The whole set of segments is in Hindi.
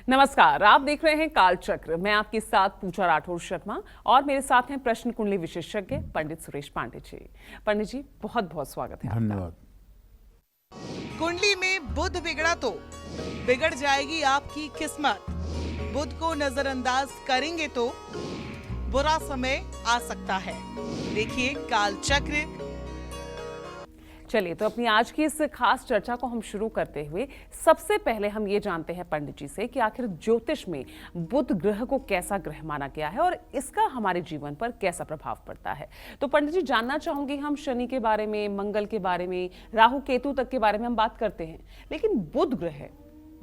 नमस्कार, आप देख रहे हैं काल चक्र। मैं आपके साथ पूजा राठौर शर्मा और मेरे साथ हैं प्रश्न कुंडली विशेषज्ञ पंडित सुरेश पांडे जी। पंडित जी, बहुत बहुत स्वागत है। धन्यवाद। कुंडली में बुध बिगड़ा तो बिगड़ जाएगी आपकी किस्मत। बुध को नजरअंदाज करेंगे तो बुरा समय आ सकता है। देखिए काल चक्र। चलिए, तो अपनी आज की इस खास चर्चा को हम शुरू करते हुए सबसे पहले हम ये जानते हैं पंडित जी से कि आखिर ज्योतिष में बुध ग्रह को कैसा ग्रह माना गया है और इसका हमारे जीवन पर कैसा प्रभाव पड़ता है। तो पंडित जी, जानना चाहूंगी, हम शनि के बारे में, मंगल के बारे में, राहु केतु तक के बारे में हम बात करते हैं, लेकिन बुध ग्रह है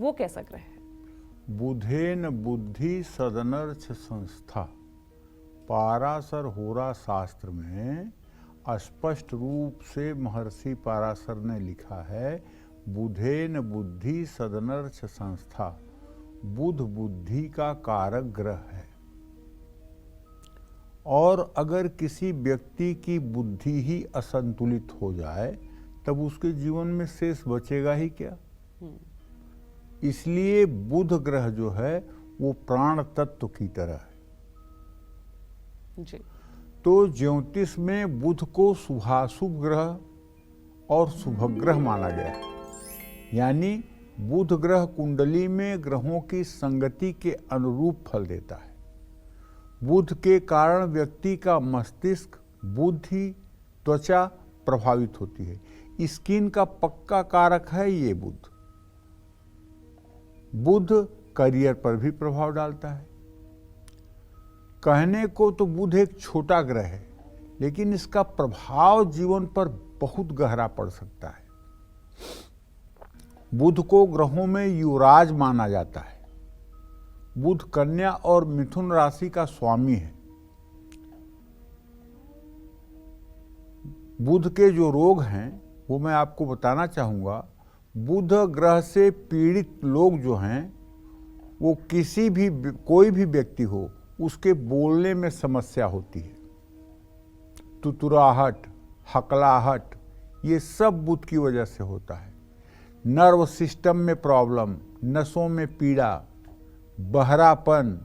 वो कैसा ग्रह है? बुधेन बुद्धि सदनर्थ संस्था, पाराशर होरा शास्त्र में स्पष्ट रूप से महर्षि पाराशर ने लिखा है, बुधेन बुद्धि सदनर्थ संस्था। बुध बुद्धि का कारक ग्रह है और अगर किसी व्यक्ति की बुद्धि ही असंतुलित हो जाए तब उसके जीवन में शेष बचेगा ही क्या। इसलिए बुध ग्रह जो है वो प्राण तत्व की तरह है जी। तो ज्योतिष में बुध को शुभाशुभ ग्रह और शुभग्रह माना गया है। यानी बुध ग्रह कुंडली में ग्रहों की संगति के अनुरूप फल देता है। बुध के कारण व्यक्ति का मस्तिष्क, बुद्धि, त्वचा प्रभावित होती है। स्किन का पक्का कारक है ये बुध। बुध करियर पर भी प्रभाव डालता है। कहने को तो बुध एक छोटा ग्रह है, लेकिन इसका प्रभाव जीवन पर बहुत गहरा पड़ सकता है। बुध को ग्रहों में युवराज माना जाता है। बुध कन्या और मिथुन राशि का स्वामी है। बुध के जो रोग हैं वो मैं आपको बताना चाहूँगा। बुध ग्रह से पीड़ित लोग जो हैं वो कोई भी व्यक्ति हो, उसके बोलने में समस्या होती है। तुतुराहट, हकलाहट, ये सब बुध की वजह से होता है। नर्व सिस्टम में प्रॉब्लम, नसों में पीड़ा, बहरापन,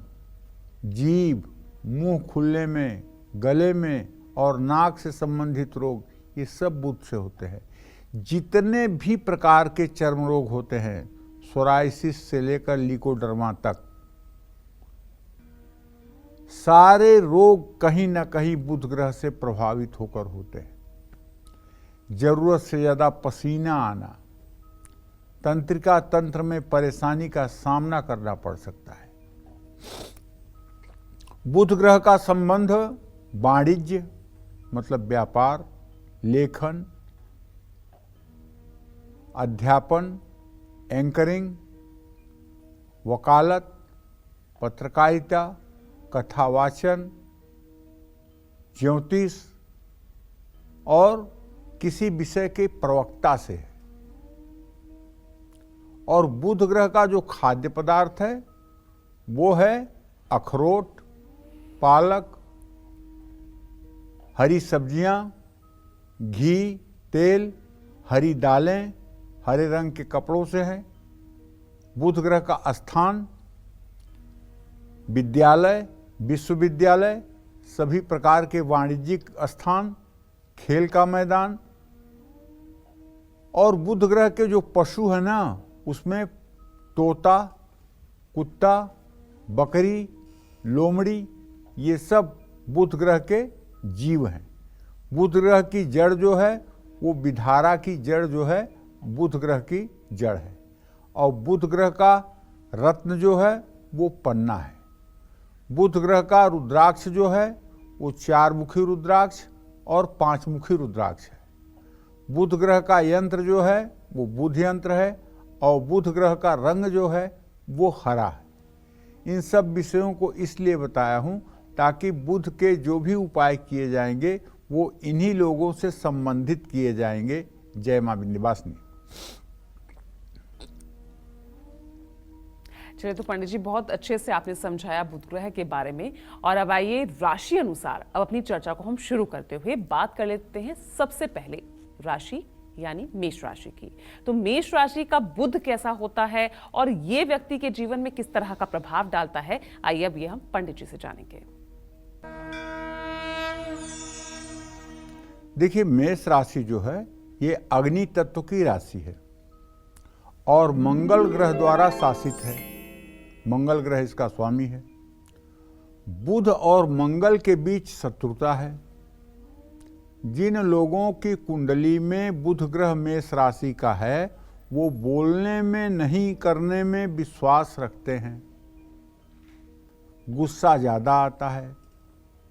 जीभ, मुंह खुलने में, गले में और नाक से संबंधित रोग, ये सब बुध से होते हैं। जितने भी प्रकार के चर्म रोग होते हैं, सोराइसिस से लेकर लिकोडर्मा तक, सारे रोग कहीं ना कहीं बुध ग्रह से प्रभावित होकर होते हैं। जरूरत से ज्यादा पसीना आना, तंत्रिका तंत्र में परेशानी का सामना करना पड़ सकता है। बुध ग्रह का संबंध वाणिज्य मतलब व्यापार, लेखन, अध्यापन, एंकरिंग, वकालत, पत्रकारिता, कथावाचन, ज्योतिष और किसी विषय के प्रवक्ता से है। और बुध ग्रह का जो खाद्य पदार्थ है वो है अखरोट, पालक, हरी सब्जियां, घी, तेल, हरी दालें, हरे रंग के कपड़ों से है। बुध ग्रह का स्थान विद्यालय, विश्वविद्यालय, सभी प्रकार के वाणिज्यिक स्थान, खेल का मैदान। और बुध ग्रह के जो पशु है ना, उसमें तोता, कुत्ता, बकरी, लोमड़ी, ये सब बुध ग्रह के जीव हैं। बुध ग्रह की जड़ जो है वो विधारा की जड़ जो है बुध ग्रह की जड़ है। और बुध ग्रह का रत्न जो है वो पन्ना है। बुध ग्रह का रुद्राक्ष जो है वो 4 मुखी रुद्राक्ष और 5 मुखी रुद्राक्ष है। बुध ग्रह का यंत्र जो है वो बुध यंत्र है और बुध ग्रह का रंग जो है वो हरा है। इन सब विषयों को इसलिए बताया हूँ ताकि बुध के जो भी उपाय किए जाएंगे वो इन्हीं लोगों से संबंधित किए जाएंगे। जय मां विंध्यवासिनी। चलिए, तो पंडित जी, बहुत अच्छे से आपने समझाया बुध ग्रह के बारे में। और अब आइए राशि अनुसार अब अपनी चर्चा को हम शुरू करते हुए बात कर लेते हैं सबसे पहले राशि यानी मेष राशि की। तो मेष राशि का बुध कैसा होता है और ये व्यक्ति के जीवन में किस तरह का प्रभाव डालता है, आइए अब ये हम पंडित जी से जानेंगे। देखिए, मेष राशि जो है ये अग्नि तत्व की राशि है और मंगल ग्रह द्वारा शासित है। मंगल ग्रह इसका स्वामी है। बुध और मंगल के बीच शत्रुता है। जिन लोगों की कुंडली में बुध ग्रह मेष राशि का है वो बोलने में नहीं करने में विश्वास रखते हैं। गुस्सा ज़्यादा आता है,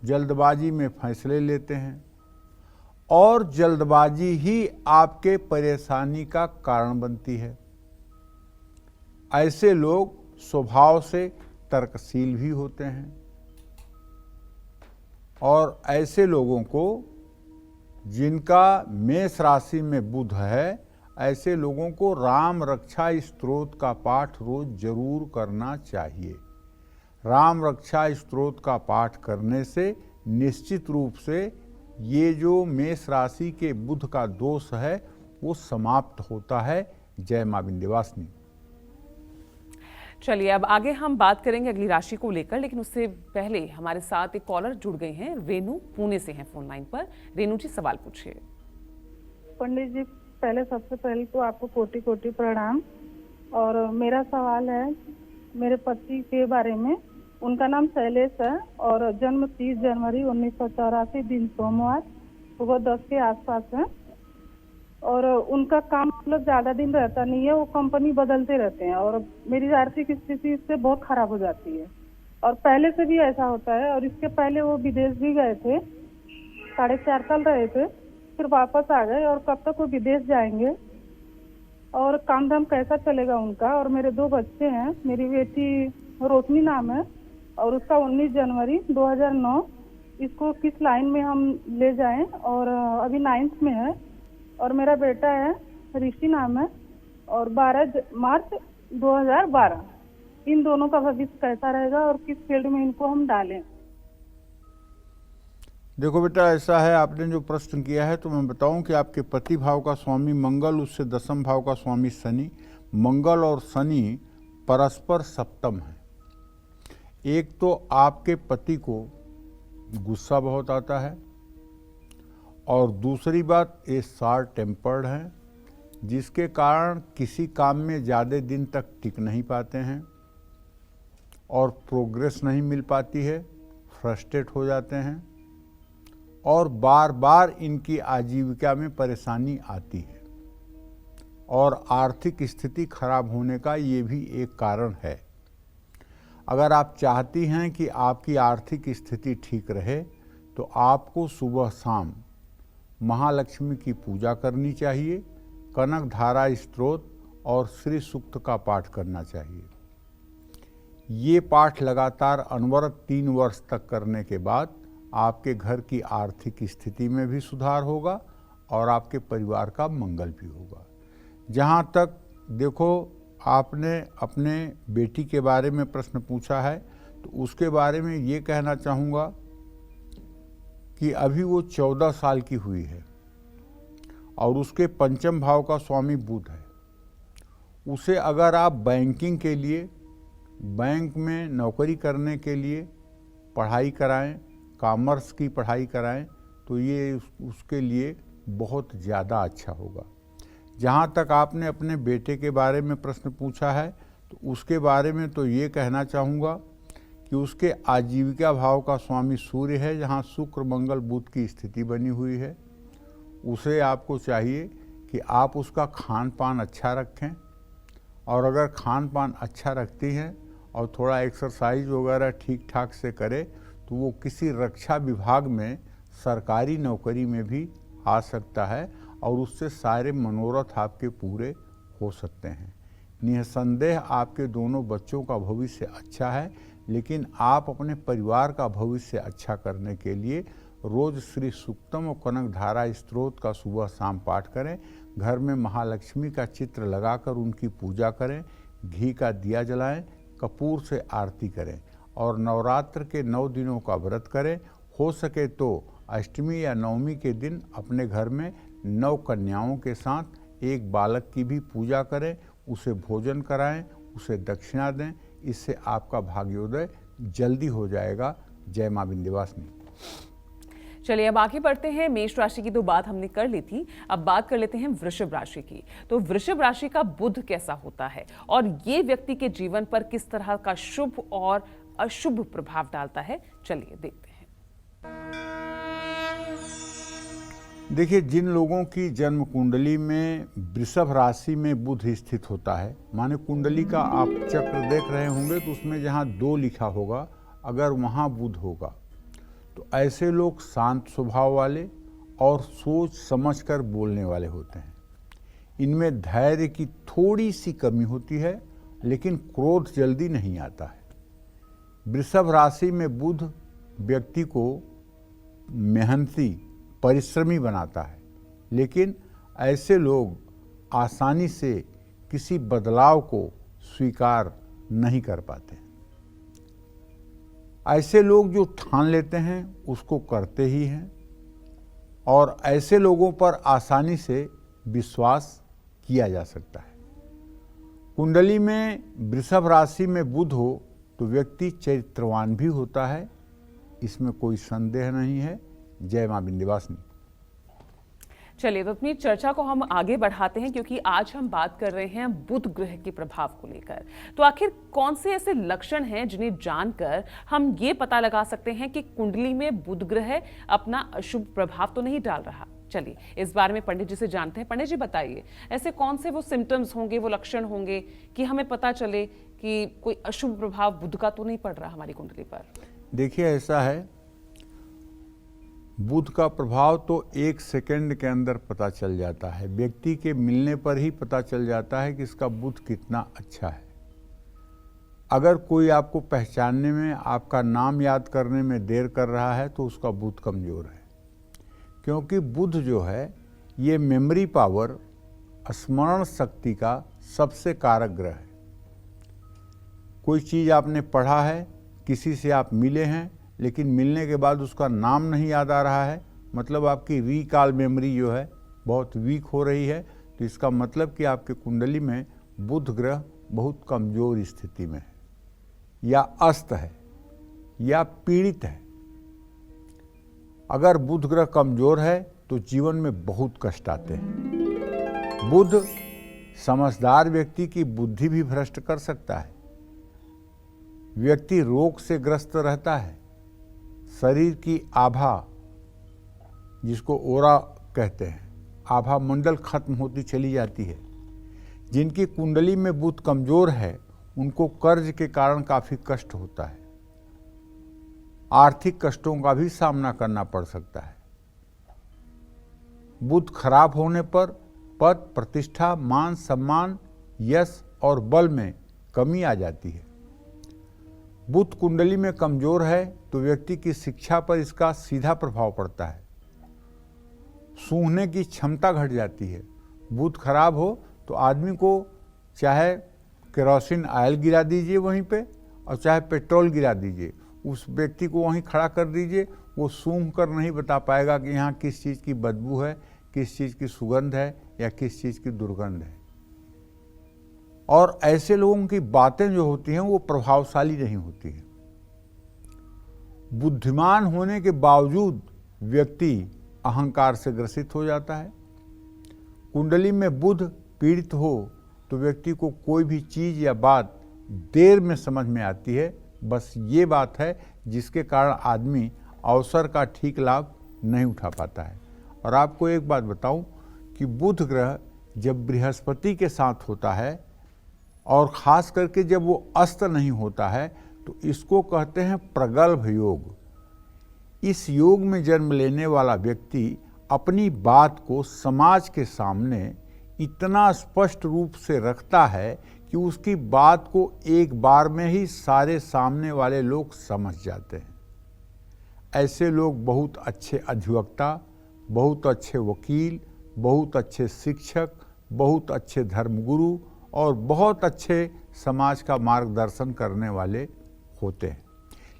जल्दबाजी में फैसले लेते हैं और जल्दबाजी ही आपके परेशानी का कारण बनती है। ऐसे लोग स्वभाव से तर्कशील भी होते हैं और ऐसे लोगों को जिनका मेष राशि में बुध है, ऐसे लोगों को राम रक्षा स्तोत्र का पाठ रोज जरूर करना चाहिए। राम रक्षा स्तोत्र का पाठ करने से निश्चित रूप से ये जो मेष राशि के बुध का दोष है वो समाप्त होता है। जय मां विंध्यवासिनी। चलिए अब आगे हम बात करेंगे अगली राशि को लेकर, लेकिन उससे पहले हमारे साथ एक कॉलर जुड़ गए हैं। रेनू पुणे से हैं फोन लाइन पर। रेनू जी सवाल पूछिए। पंडित जी, पहले सबसे पहले तो आपको कोटि कोटि प्रणाम। और मेरा सवाल है मेरे पति के बारे में। उनका नाम शैलेश है और जन्म 30 जनवरी 1984 दिन सोमवार सुबह 10 के आसपास है। और उनका काम मतलब ज्यादा दिन रहता नहीं है, वो कंपनी बदलते रहते हैं और मेरी आर्थिक स्थिति इससे बहुत खराब हो जाती है। और पहले से भी ऐसा होता है और इसके पहले वो विदेश भी गए थे, 4.5 साल रहे थे, फिर वापस आ गए। और कब तक वो विदेश जाएंगे और काम धाम कैसा चलेगा उनका। और मेरे 2 बच्चे हैं, मेरी बेटी रोशनी नाम है और उसका 19 जनवरी 2009। इसको किस लाइन में हम ले जाएं और अभी 9th में है। और मेरा बेटा है ऋषि नाम है और 12 मार्च 2012। इन दोनों का भविष्य कैसा रहेगा और किस फील्ड में इनको हम डालें। देखो बेटा, ऐसा है, आपने जो प्रश्न किया है तो मैं बताऊं कि आपके पति भाव का स्वामी मंगल, उससे 10th भाव का स्वामी शनि। मंगल और शनि परस्पर सप्तम है। एक तो आपके पति को गुस्सा बहुत आता है और दूसरी बात ये शॉर्ट टेम्पर्ड हैं, जिसके कारण किसी काम में ज़्यादा दिन तक टिक नहीं पाते हैं और प्रोग्रेस नहीं मिल पाती है, फ्रस्ट्रेट हो जाते हैं और बार बार इनकी आजीविका में परेशानी आती है और आर्थिक स्थिति खराब होने का ये भी एक कारण है। अगर आप चाहती हैं कि आपकी आर्थिक स्थिति ठीक रहे तो आपको सुबह शाम महालक्ष्मी की पूजा करनी चाहिए, कनक धारा स्तोत्र और श्री सूक्त का पाठ करना चाहिए। ये पाठ लगातार अनवरत 3 वर्ष तक करने के बाद आपके घर की आर्थिक स्थिति में भी सुधार होगा और आपके परिवार का मंगल भी होगा। जहाँ तक देखो, आपने अपने बेटी के बारे में प्रश्न पूछा है तो उसके बारे में ये कहना चाहूँगा कि अभी वो 14 साल की हुई है और उसके 5th भाव का स्वामी बुध है। उसे अगर आप बैंकिंग के लिए, बैंक में नौकरी करने के लिए पढ़ाई कराएं, कॉमर्स की पढ़ाई कराएं तो ये उसके लिए बहुत ज़्यादा अच्छा होगा। जहाँ तक आपने अपने बेटे के बारे में प्रश्न पूछा है तो उसके बारे में तो ये कहना चाहूँगा कि उसके आजीविका भाव का स्वामी सूर्य है, जहाँ शुक्र मंगल बुध की स्थिति बनी हुई है। उसे आपको चाहिए कि आप उसका खान पान अच्छा रखें और अगर खान पान अच्छा रखती हैं और थोड़ा एक्सरसाइज वगैरह ठीक ठाक से करे तो वो किसी रक्षा विभाग में सरकारी नौकरी में भी आ सकता है और उससे सारे मनोरथ आपके पूरे हो सकते हैं। निसंदेह आपके दोनों बच्चों का भविष्य अच्छा है, लेकिन आप अपने परिवार का भविष्य अच्छा करने के लिए रोज श्री सूक्तम और कनक धारा स्तोत्र का सुबह शाम पाठ करें। घर में महालक्ष्मी का चित्र लगाकर उनकी पूजा करें, घी का दिया जलाएं, कपूर से आरती करें और नवरात्र के 9 दिनों का व्रत करें। हो सके तो अष्टमी या नवमी के दिन अपने घर में 9 कन्याओं के साथ एक बालक की भी पूजा करें, उसे भोजन कराएं, उसे दक्षिणा दें। इससे आपका भाग्योदय जल्दी हो जाएगा। जय मां विंध्यवासिनी। चलिए अब आगे बढ़ते हैं। मेष राशि की तो बात हमने कर ली थी, अब बात कर लेते हैं वृषभ राशि की। तो वृषभ राशि का बुध कैसा होता है और ये व्यक्ति के जीवन पर किस तरह का शुभ और अशुभ प्रभाव डालता है, चलिए देखते हैं। देखिए, जिन लोगों की जन्म कुंडली में वृषभ राशि में बुध स्थित होता है, माने कुंडली का आप चक्र देख रहे होंगे तो उसमें जहाँ 2 लिखा होगा, अगर वहाँ बुध होगा तो ऐसे लोग शांत स्वभाव वाले और सोच समझकर बोलने वाले होते हैं। इनमें धैर्य की थोड़ी सी कमी होती है, लेकिन क्रोध जल्दी नहीं आता है। वृषभ राशि में बुध व्यक्ति को मेहनती, परिश्रमी बनाता है, लेकिन ऐसे लोग आसानी से किसी बदलाव को स्वीकार नहीं कर पाते। ऐसे लोग जो ठान लेते हैं उसको करते ही हैं, और ऐसे लोगों पर आसानी से विश्वास किया जा सकता है। कुंडली में वृषभ राशि में बुध हो तो व्यक्ति चरित्रवान भी होता है, इसमें कोई संदेह नहीं है। जय मां विंध्यवासिनी। चलिए तो अपनी चर्चा को हम आगे बढ़ाते हैं, क्योंकि आज हम बात कर रहे हैं बुध ग्रह के प्रभाव को लेकर। तो आखिर कौन से ऐसे लक्षण हैं जिन्हें जानकर हम ये पता लगा सकते हैं कि कुंडली में बुध ग्रह अपना अशुभ प्रभाव तो नहीं डाल रहा। चलिए इस बारे में पंडित जी से जानते हैं। पंडित जी बताइए, ऐसे कौन से वो सिम्टम्स होंगे, वो लक्षण होंगे कि हमें पता चले कि कोई अशुभ प्रभाव बुध का तो नहीं पड़ रहा हमारी कुंडली पर। देखिए, ऐसा है, बुध का प्रभाव तो 1 सेकंड के अंदर पता चल जाता है। व्यक्ति के मिलने पर ही पता चल जाता है कि इसका बुध कितना अच्छा है। अगर कोई आपको पहचानने में, आपका नाम याद करने में देर कर रहा है तो उसका बुध कमजोर है, क्योंकि बुध जो है ये मेमोरी पावर, स्मरण शक्ति का सबसे कारक ग्रह है। कोई चीज़ आपने पढ़ा है, किसी से आप मिले हैं, लेकिन मिलने के बाद उसका नाम नहीं याद आ रहा है, मतलब आपकी रिकॉल मेमोरी जो है बहुत वीक हो रही है, तो इसका मतलब कि आपके कुंडली में बुध ग्रह बहुत कमजोर स्थिति में है, या अस्त है, या पीड़ित है। अगर बुध ग्रह कमजोर है तो जीवन में बहुत कष्ट आते हैं। बुध समझदार व्यक्ति की बुद्धि भी भ्रष्ट कर सकता है। व्यक्ति रोग से ग्रस्त रहता है। शरीर की आभा, जिसको ओरा कहते हैं, आभा मंडल खत्म होती चली जाती है। जिनकी कुंडली में बुध कमजोर है उनको कर्ज के कारण काफी कष्ट होता है। आर्थिक कष्टों का भी सामना करना पड़ सकता है। बुध खराब होने पर पद, प्रतिष्ठा, मान सम्मान, यश और बल में कमी आ जाती है। बुध कुंडली में कमजोर है तो व्यक्ति की शिक्षा पर इसका सीधा प्रभाव पड़ता है। सूंघने की क्षमता घट जाती है। बुध खराब हो तो आदमी को चाहे केरोसिन ऑयल गिरा दीजिए वहीं पे, और चाहे पेट्रोल गिरा दीजिए, उस व्यक्ति को वहीं खड़ा कर दीजिए, वो सूंघ कर नहीं बता पाएगा कि यहाँ किस चीज़ की बदबू है, किस चीज़ की सुगंध है, या किस चीज़ की दुर्गंध है। और ऐसे लोगों की बातें जो होती हैं वो प्रभावशाली नहीं होती हैं। बुद्धिमान होने के बावजूद व्यक्ति अहंकार से ग्रसित हो जाता है। कुंडली में बुध पीड़ित हो तो व्यक्ति को कोई भी चीज़ या बात देर में समझ में आती है। बस ये बात है जिसके कारण आदमी अवसर का ठीक लाभ नहीं उठा पाता है। और आपको एक बात बताऊं कि बुध ग्रह जब बृहस्पति के साथ होता है, और ख़ास करके जब वो अस्त नहीं होता है, तो इसको कहते हैं प्रगल्भ योग। इस योग में जन्म लेने वाला व्यक्ति अपनी बात को समाज के सामने इतना स्पष्ट रूप से रखता है कि उसकी बात को एक बार में ही सारे सामने वाले लोग समझ जाते हैं। ऐसे लोग बहुत अच्छे अधिवक्ता, बहुत अच्छे वकील, बहुत अच्छे शिक्षक, बहुत अच्छे धर्मगुरु और बहुत अच्छे समाज का मार्गदर्शन करने वाले होते हैं।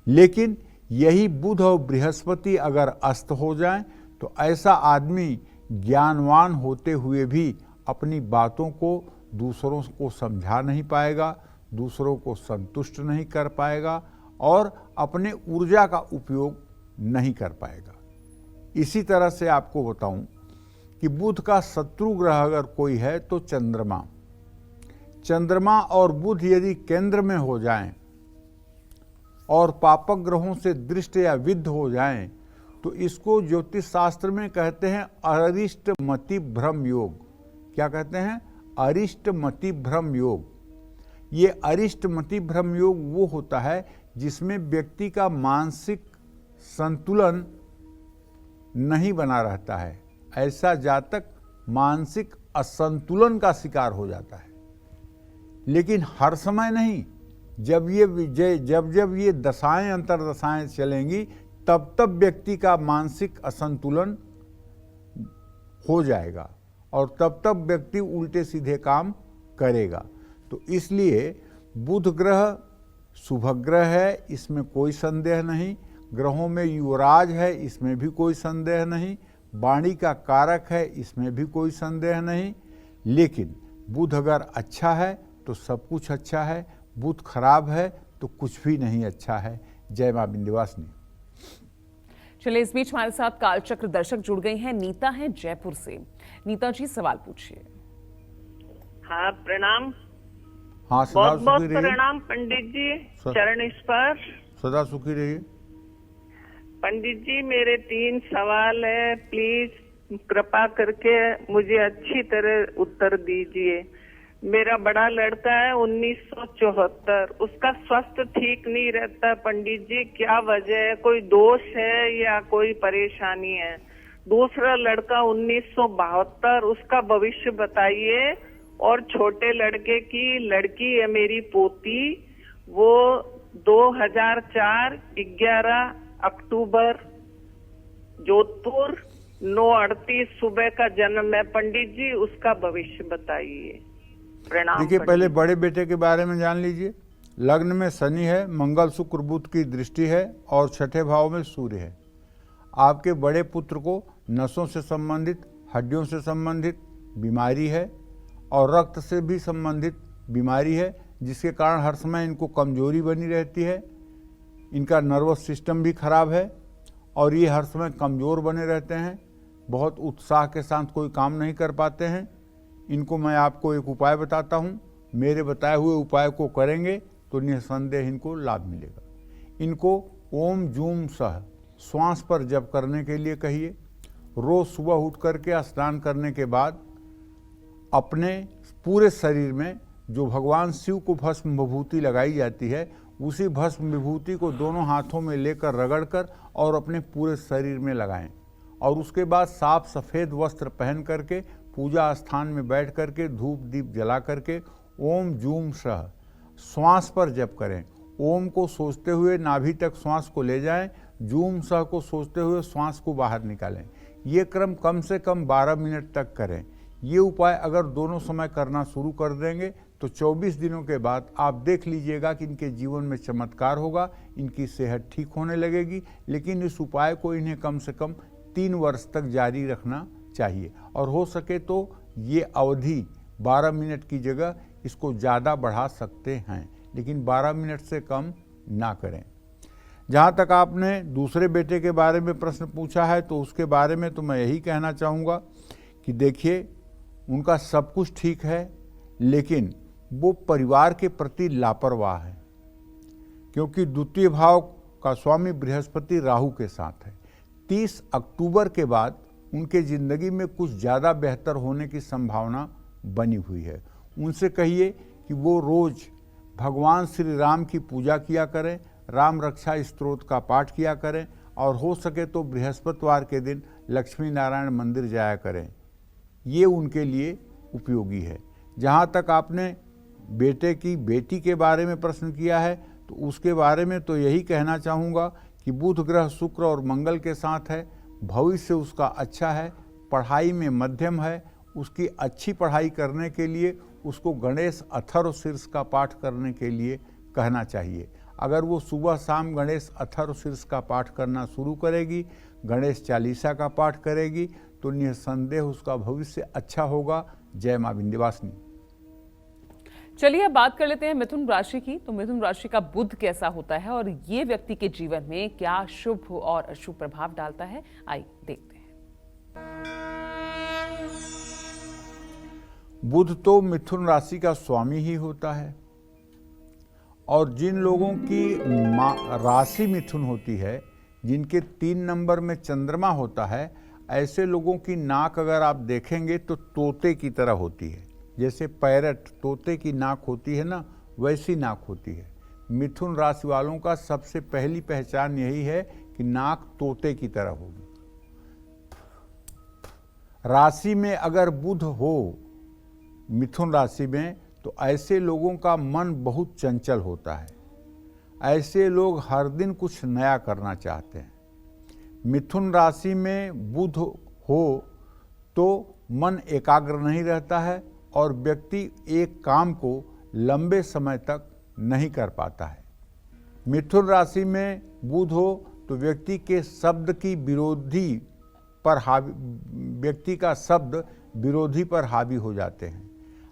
लेकिन यही बुध और बृहस्पति अगर अस्त हो जाएं तो ऐसा आदमी ज्ञानवान होते हुए भी अपनी बातों को दूसरों को समझा नहीं पाएगा, दूसरों को संतुष्ट नहीं कर पाएगा और अपने ऊर्जा का उपयोग नहीं कर पाएगा। इसी तरह से आपको बताऊं कि बुध का शत्रु ग्रह अगर कोई है तो चंद्रमा। चंद्रमा और बुध यदि केंद्र में हो जाएं और पापक ग्रहों से दृष्ट या विद्ध हो जाएं तो इसको ज्योतिष शास्त्र में कहते हैं अरिष्टमति भ्रम योग। क्या कहते हैं? अरिष्टमति भ्रम योग। ये अरिष्टमति भ्रम योग वो होता है जिसमें व्यक्ति का मानसिक संतुलन नहीं बना रहता है। ऐसा जातक मानसिक असंतुलन का शिकार हो जाता है, लेकिन हर समय नहीं। जब ये दशाएं अंतर्दशाएं चलेंगी तब तब व्यक्ति का मानसिक असंतुलन हो जाएगा और तब तब व्यक्ति उल्टे सीधे काम करेगा। तो इसलिए बुध ग्रह शुभ ग्रह है, इसमें कोई संदेह नहीं। ग्रहों में युवराज है, इसमें भी कोई संदेह नहीं। वाणी का कारक है, इसमें भी कोई संदेह नहीं। लेकिन बुध अगर अच्छा है तो सब कुछ अच्छा है, बुध खराब है तो कुछ भी नहीं अच्छा है। जय मां विंध्यवासिनी। चलिए, इस बीच हमारे साथ कालचक्र दर्शक जुड़ गई हैं। नीता है जयपुर से। नीता जी, सवाल पूछिए। हाँ, प्रणाम। हाँ, सदा बहुत बहुत सुखी रहिए। प्रणाम पंडित जी, चरण स्पर्श। सदा सुखी रहिए। पंडित जी, मेरे 3 सवाल है, प्लीज कृपा करके मुझे अच्छी तरह उत्तर दीजिए। मेरा बड़ा लड़का है 1974, उसका स्वास्थ्य ठीक नहीं रहता पंडित जी, क्या वजह है? कोई दोष है या कोई परेशानी है? दूसरा लड़का 1972, उसका भविष्य बताइए। और छोटे लड़के की लड़की है मेरी पोती, वो 2004 11 अक्टूबर जोधपुर 9:38 सुबह का जन्म है पंडित जी, उसका भविष्य बताइए। प्रणाम। देखिए, पहले बड़े बेटे के बारे में जान लीजिए। लग्न में शनि है, मंगल शुक्र बुध की दृष्टि है और छठे भाव में सूर्य है। आपके बड़े पुत्र को नसों से संबंधित, हड्डियों से संबंधित बीमारी है और रक्त से भी संबंधित बीमारी है, जिसके कारण हर समय इनको कमजोरी बनी रहती है। इनका नर्वस सिस्टम भी खराब है और ये हर समय कमज़ोर बने रहते हैं, बहुत उत्साह के साथ कोई काम नहीं कर पाते हैं। इनको मैं आपको एक उपाय बताता हूँ, मेरे बताए हुए उपाय को करेंगे तो निसंदेह इनको लाभ मिलेगा। इनको ओम जूम सह श्वास पर जप करने के लिए कहिए। रोज़ सुबह उठ करके स्नान करने के बाद अपने पूरे शरीर में जो भगवान शिव को भस्म विभूति लगाई जाती है, उसी भस्म विभूति को दोनों हाथों में लेकर रगड़कर और अपने पूरे शरीर में लगाएं और उसके बाद साफ सफ़ेद वस्त्र पहन करके पूजा स्थान में बैठ करके धूप दीप जला करके ओम जूम सह श्वास पर जप करें। ओम को सोचते हुए नाभि तक श्वास को ले जाएं, जूम सह को सोचते हुए श्वास को बाहर निकालें। ये क्रम कम से कम 12 मिनट तक करें। ये उपाय अगर दोनों समय करना शुरू कर देंगे तो 24 दिनों के बाद आप देख लीजिएगा कि इनके जीवन में चमत्कार होगा, इनकी सेहत ठीक होने लगेगी। लेकिन इस उपाय को इन्हें कम से कम 3 वर्ष तक जारी रखना चाहिए और हो सके तो ये अवधि 12 मिनट की जगह इसको ज़्यादा बढ़ा सकते हैं, लेकिन 12 मिनट से कम ना करें। जहाँ तक आपने दूसरे बेटे के बारे में प्रश्न पूछा है तो उसके बारे में तो मैं यही कहना चाहूँगा कि देखिए, उनका सब कुछ ठीक है, लेकिन वो परिवार के प्रति लापरवाह है, क्योंकि द्वितीय भाव का स्वामी बृहस्पति राहु के साथ है। 30 अक्टूबर के बाद उनके ज़िंदगी में कुछ ज़्यादा बेहतर होने की संभावना बनी हुई है। उनसे कहिए कि वो रोज़ भगवान श्री राम की पूजा किया करें, राम रक्षा स्तोत्र का पाठ किया करें और हो सके तो बृहस्पतिवार के दिन लक्ष्मी नारायण मंदिर जाया करें। ये उनके लिए उपयोगी है। जहाँ तक आपने बेटी के बारे में प्रश्न किया है तो उसके बारे में तो यही कहना चाहूँगा कि बुध ग्रह शुक्र और मंगल के साथ है, भविष्य उसका अच्छा है, पढ़ाई में मध्यम है। उसकी अच्छी पढ़ाई करने के लिए उसको गणेश अथर्व शीर्ष का पाठ करने के लिए कहना चाहिए। अगर वो सुबह शाम गणेश अथर्व शीर्ष का पाठ करना शुरू करेगी, गणेश चालीसा का पाठ करेगी, तो निसंदेह उसका भविष्य अच्छा होगा। जय मां विंध्यवासिनी। चलिए अब बात कर लेते हैं मिथुन राशि की। तो मिथुन राशि का बुध कैसा होता है और ये व्यक्ति के जीवन में क्या शुभ और अशुभ प्रभाव डालता है, आइए देखते हैं। बुध तो मिथुन राशि का स्वामी ही होता है, और जिन लोगों की राशि मिथुन होती है, जिनके 3 नंबर में चंद्रमा होता है, ऐसे लोगों की नाक अगर आप देखेंगे तो तोते की तरह होती है। जैसे पैरट तोते की नाक होती है ना, वैसी नाक होती है। मिथुन राशि वालों का सबसे पहली पहचान यही है कि नाक तोते की तरह होगी। राशि में अगर बुध हो मिथुन राशि में, तो ऐसे लोगों का मन बहुत चंचल होता है। ऐसे लोग हर दिन कुछ नया करना चाहते हैं। मिथुन राशि में बुध हो तो मन एकाग्र नहीं रहता है और व्यक्ति एक काम को लंबे समय तक नहीं कर पाता है। मिथुन राशि में बुध हो तो व्यक्ति के शब्द की विरोधी पर हावी, व्यक्ति का शब्द विरोधी पर हावी हो जाते हैं।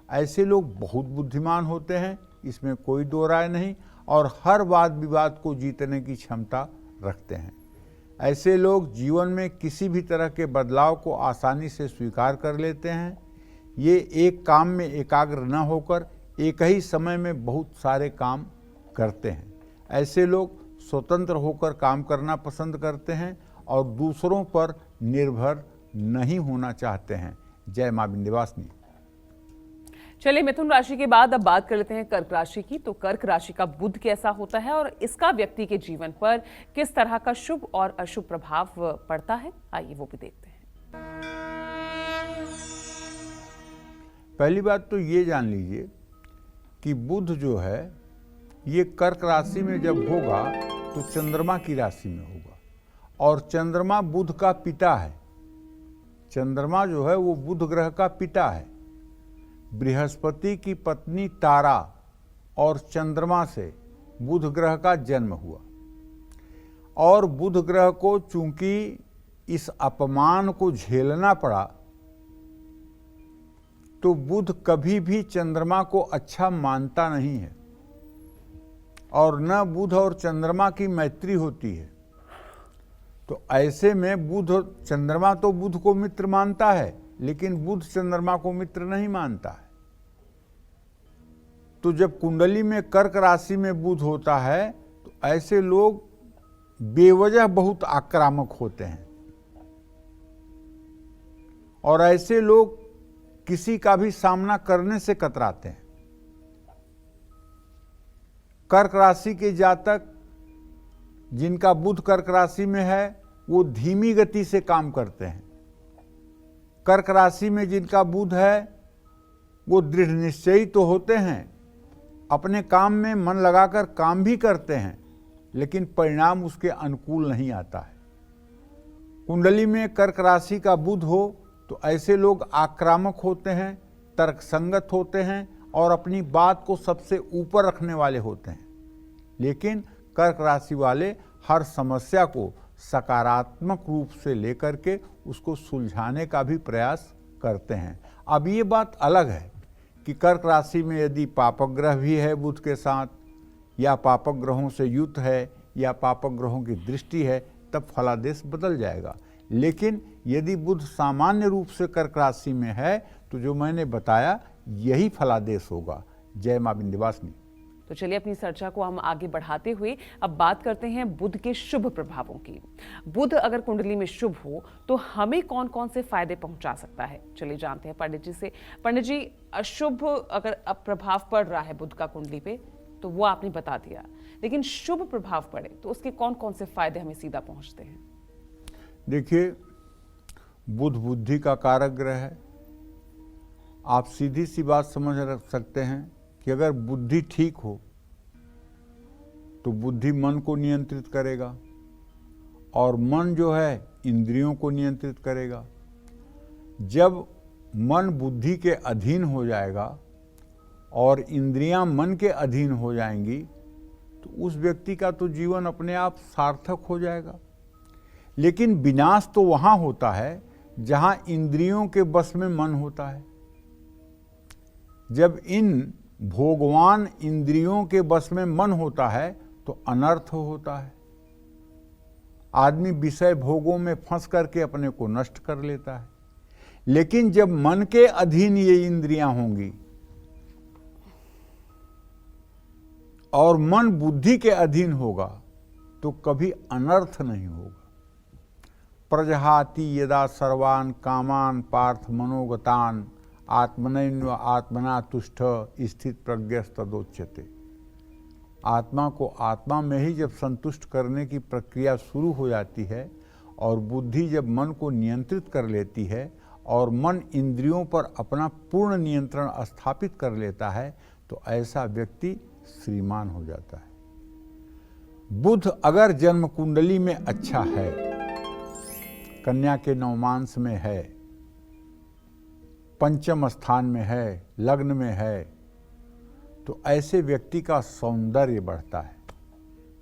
ऐसे लोग बहुत बुद्धिमान होते हैं, इसमें कोई दो राय नहीं, और हर वाद विवाद को जीतने की क्षमता रखते हैं। ऐसे लोग जीवन में किसी भी तरह के बदलाव को आसानी से स्वीकार कर लेते हैं। ये एक काम में एकाग्र न होकर एक ही समय में बहुत सारे काम करते हैं। ऐसे लोग स्वतंत्र होकर काम करना पसंद करते हैं और दूसरों पर निर्भर नहीं होना चाहते हैं। जय मां विंध्यवासिनी। चलिए मिथुन राशि के बाद अब बात कर लेते हैं कर्क राशि की। तो कर्क राशि का बुध कैसा होता है और इसका व्यक्ति के जीवन पर किस तरह का शुभ और अशुभ प्रभाव पड़ता है, आइए वो भी देखते हैं। पहली बात तो ये जान लीजिए कि बुध जो है ये कर्क राशि में जब होगा तो चंद्रमा की राशि में होगा, और चंद्रमा बुध का पिता है। चंद्रमा जो है वो बुध ग्रह का पिता है। बृहस्पति की पत्नी तारा और चंद्रमा से बुध ग्रह का जन्म हुआ, और बुध ग्रह को चूंकि इस अपमान को झेलना पड़ा, तो बुध कभी भी चंद्रमा को अच्छा मानता नहीं है, और न बुध और चंद्रमा की मैत्री होती है। तो ऐसे में बुध चंद्रमा तो बुध को मित्र मानता है, लेकिन बुध चंद्रमा को मित्र नहीं मानता है। तो जब कुंडली में कर्क राशि में बुध होता है तो ऐसे लोग बेवजह बहुत आक्रामक होते हैं, और ऐसे लोग किसी का भी सामना करने से कतराते हैं। कर्क राशि के जातक जिनका बुध कर्क राशि में है वो धीमी गति से काम करते हैं। कर्क राशि में जिनका बुध है वो दृढ़ निश्चयी तो होते हैं, अपने काम में मन लगाकर काम भी करते हैं, लेकिन परिणाम उसके अनुकूल नहीं आता है। कुंडली में कर्क राशि का बुध हो तो ऐसे लोग आक्रामक होते हैं, तर्कसंगत होते हैं और अपनी बात को सबसे ऊपर रखने वाले होते हैं। लेकिन कर्क राशि वाले हर समस्या को सकारात्मक रूप से लेकर के उसको सुलझाने का भी प्रयास करते हैं। अब ये बात अलग है कि कर्क राशि में यदि पापक ग्रह भी है बुध के साथ, या पापक ग्रहों से युक्त है, या पापक ग्रहों की दृष्टि है, तब फलादेश बदल जाएगा। लेकिन यदि बुध सामान्य रूप से कर्क राशि में है तो जो मैंने बताया यही फलादेश होगा। जय मां विंध्यवासिनी। तो चलिए अपनी चर्चा को हम आगे बढ़ाते हुए अब बात करते हैं बुध के शुभ प्रभावों की। बुध अगर कुंडली में शुभ हो तो हमें कौन कौन से फायदे पहुंचा सकता है, चलिए जानते हैं पंडित जी से। पंडित जी, अशुभ अगर अब प्रभाव पड़ रहा है बुध का कुंडली पे तो वो आपने बता दिया, लेकिन शुभ प्रभाव पड़े तो उसके कौन कौन से फायदे हमें सीधा पहुंचते हैं? देखिए, बुध बुद्धि का कारक ग्रह है। आप सीधी सी बात समझ सकते हैं कि अगर बुद्धि ठीक हो तो बुद्धि मन को नियंत्रित करेगा, और मन जो है इंद्रियों को नियंत्रित करेगा। जब मन बुद्धि के अधीन हो जाएगा और इंद्रियां मन के अधीन हो जाएंगी तो उस व्यक्ति का तो जीवन अपने आप सार्थक हो जाएगा। लेकिन विनाश तो वहाँ होता है जहां इंद्रियों के बस में मन होता है। जब इन भोगवान इंद्रियों के बस में मन होता है तो अनर्थ होता है। आदमी विषय भोगों में फंस करके अपने को नष्ट कर लेता है। लेकिन जब मन के अधीन ये इंद्रियां होंगी और मन बुद्धि के अधीन होगा तो कभी अनर्थ नहीं होगा। प्रजहाति यदा सर्वान कामान पार्थ मनोगतान आत्मनैव आत्मना तुष्ट स्थित प्रज्ञस्तदोच्यते। आत्मा को आत्मा में ही जब संतुष्ट करने की प्रक्रिया शुरू हो जाती है और बुद्धि जब मन को नियंत्रित कर लेती है और मन इंद्रियों पर अपना पूर्ण नियंत्रण स्थापित कर लेता है तो ऐसा व्यक्ति श्रीमान हो जाता है। बुध अगर जन्म कुंडली में अच्छा है, कन्या के नवमांश में है, पंचम स्थान में है, लग्न में है, तो ऐसे व्यक्ति का सौंदर्य बढ़ता है,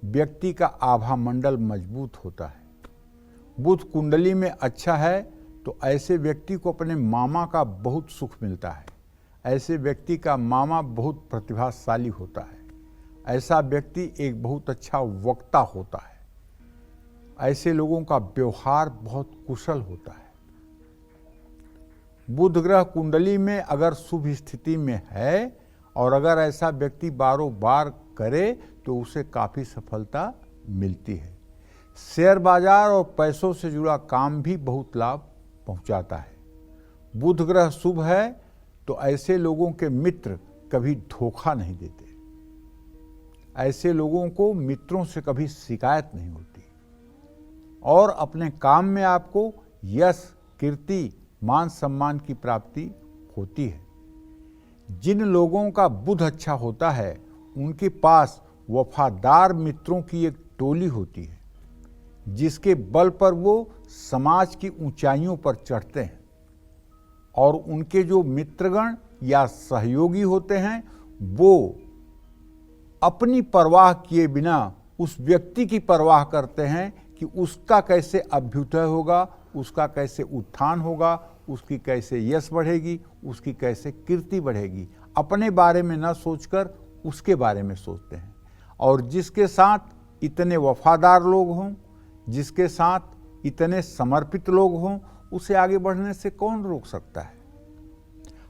व्यक्ति का आभा मंडल मजबूत होता है। बुध कुंडली में अच्छा है तो ऐसे व्यक्ति को अपने मामा का बहुत सुख मिलता है। ऐसे व्यक्ति का मामा बहुत प्रतिभाशाली होता है। ऐसा व्यक्ति एक बहुत अच्छा वक्ता होता है। ऐसे लोगों का व्यवहार बहुत कुशल होता है। बुध ग्रह कुंडली में अगर शुभ स्थिति में है और अगर ऐसा व्यक्ति बारों बार करे तो उसे काफ़ी सफलता मिलती है। शेयर बाजार और पैसों से जुड़ा काम भी बहुत लाभ पहुंचाता है। बुध ग्रह शुभ है तो ऐसे लोगों के मित्र कभी धोखा नहीं देते। ऐसे लोगों को मित्रों से कभी शिकायत नहीं होती और अपने काम में आपको यश, कीर्ति, मान सम्मान की प्राप्ति होती है। जिन लोगों का बुध अच्छा होता है उनके पास वफादार मित्रों की एक टोली होती है जिसके बल पर वो समाज की ऊंचाइयों पर चढ़ते हैं और उनके जो मित्रगण या सहयोगी होते हैं वो अपनी परवाह किए बिना उस व्यक्ति की परवाह करते हैं कि उसका कैसे अभ्युदय होगा, उसका कैसे उत्थान होगा, उसकी कैसे यश बढ़ेगी, उसकी कैसे कीर्ति बढ़ेगी। अपने बारे में न सोचकर उसके बारे में सोचते हैं। और जिसके साथ इतने वफादार लोग हों, जिसके साथ इतने समर्पित लोग हों, उसे आगे बढ़ने से कौन रोक सकता है।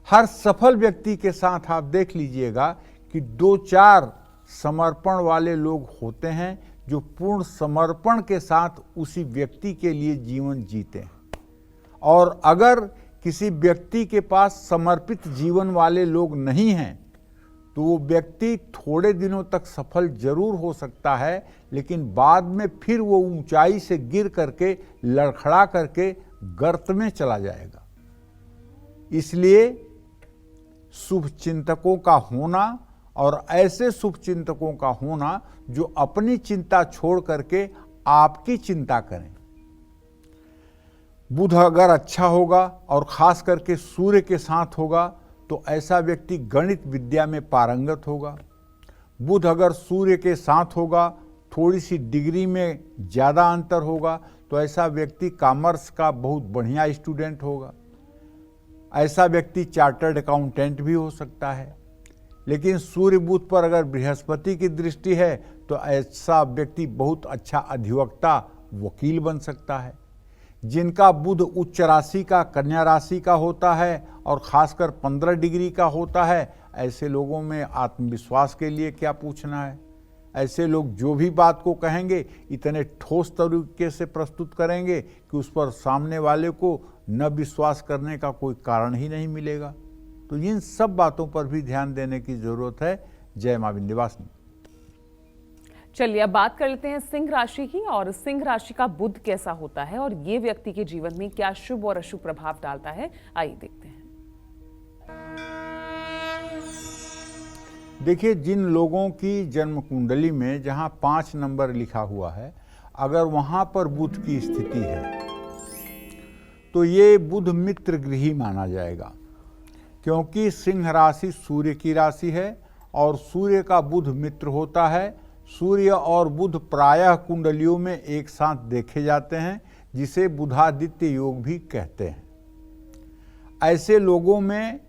हर सफल व्यक्ति के साथ आप देख लीजिएगा कि 2-4 समर्पण वाले लोग होते हैं जो पूर्ण समर्पण के साथ उसी व्यक्ति के लिए जीवन जीते हैं। और अगर किसी व्यक्ति के पास समर्पित जीवन वाले लोग नहीं हैं तो वो व्यक्ति थोड़े दिनों तक सफल जरूर हो सकता है, लेकिन बाद में फिर वो ऊंचाई से गिर करके लड़खड़ा करके गर्त में चला जाएगा। इसलिए शुभ चिंतकों का होना और ऐसे शुभ चिंतकों का होना जो अपनी चिंता छोड़ करके आपकी चिंता करें। बुध अगर अच्छा होगा और खास करके सूर्य के साथ होगा तो ऐसा व्यक्ति गणित विद्या में पारंगत होगा। बुध अगर सूर्य के साथ होगा, थोड़ी सी डिग्री में ज़्यादा अंतर होगा तो ऐसा व्यक्ति कॉमर्स का बहुत बढ़िया स्टूडेंट होगा। ऐसा व्यक्ति चार्टर्ड अकाउंटेंट भी हो सकता है। लेकिन सूर्य बुध पर अगर बृहस्पति की दृष्टि है तो ऐसा व्यक्ति बहुत अच्छा अधिवक्ता, वकील बन सकता है। जिनका बुध उच्च राशि का, कन्या राशि का होता है और खासकर 15 डिग्री का होता है, ऐसे लोगों में आत्मविश्वास के लिए क्या पूछना है। ऐसे लोग जो भी बात को कहेंगे इतने ठोस तरीके से प्रस्तुत करेंगे कि उस पर सामने वाले को न विश्वास करने का कोई कारण ही नहीं मिलेगा। तो इन सब बातों पर भी ध्यान देने की जरूरत है। जय मां विंध्यवासिनी। चलिए अब बात कर लेते हैं सिंह राशि की। और सिंह राशि का बुध कैसा होता है और ये व्यक्ति के जीवन में क्या शुभ और अशुभ प्रभाव डालता है, आइए देखते हैं। देखिए, जिन लोगों की जन्म कुंडली में जहां 5 नंबर लिखा हुआ है, अगर वहां पर बुध की स्थिति है तो ये बुध मित्र गृही माना जाएगा, क्योंकि सिंह राशि सूर्य की राशि है और सूर्य का बुध मित्र होता है। सूर्य और बुध प्रायः कुंडलियों में एक साथ देखे जाते हैं, जिसे बुधादित्य योग भी कहते हैं। ऐसे लोगों में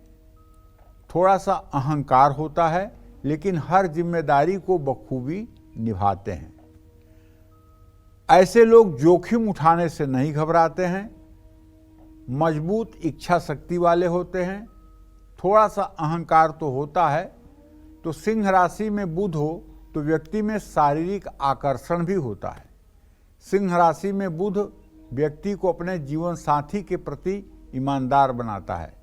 थोड़ा सा अहंकार होता है, लेकिन हर जिम्मेदारी को बखूबी निभाते हैं। ऐसे लोग जोखिम उठाने से नहीं घबराते हैं, मजबूत इच्छा शक्ति वाले होते हैं। थोड़ा सा अहंकार तो होता है। तो सिंह राशि में बुध हो तो व्यक्ति में शारीरिक आकर्षण भी होता है। सिंह राशि में बुध व्यक्ति को अपने जीवन साथी के प्रति ईमानदार बनाता है।